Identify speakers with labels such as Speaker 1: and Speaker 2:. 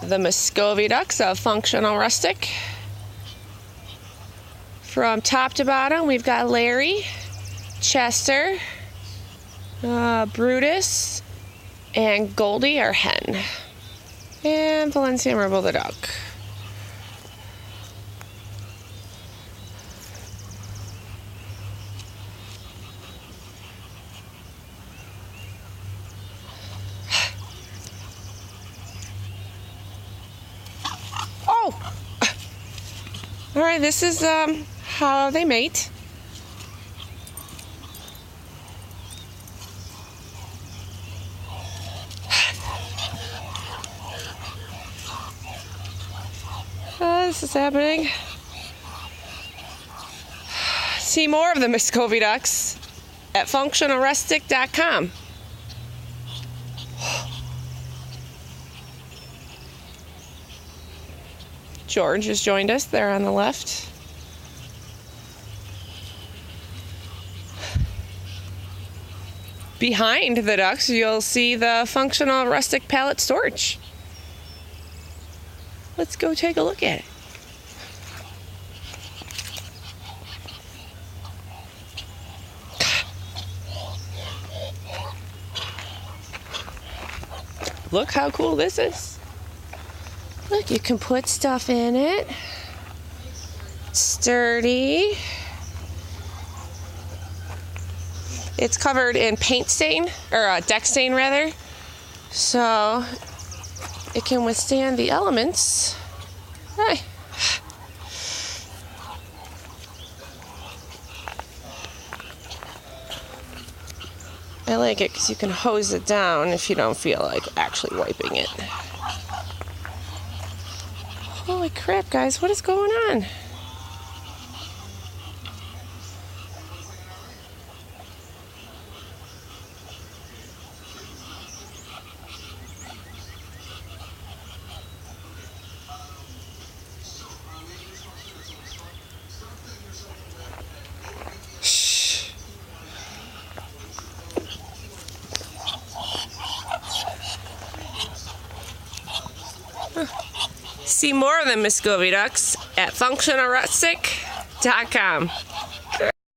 Speaker 1: the Muscovy ducks of Functional Rustic. From top to bottom, we've got Larry, Chester, Brutus, and Goldie, our hen, and Valencia Marble, the duck. Oh! All right, this is how they mate. This is happening. See more of the Muscovy ducks at functionalrustic.com. George has joined us there on the left. Behind the ducks, you'll see the Functional Rustic pallet storage. Let's go take a look at it. Look how cool this is. Look, you can put stuff in it. Sturdy. It's covered in paint stain, or deck stain rather, so it can withstand the elements. Hi. I like it because you can hose it down if you don't feel like actually wiping it. Holy crap, guys, what is going on? See more of the Muscovy ducks at functionalrustic.com.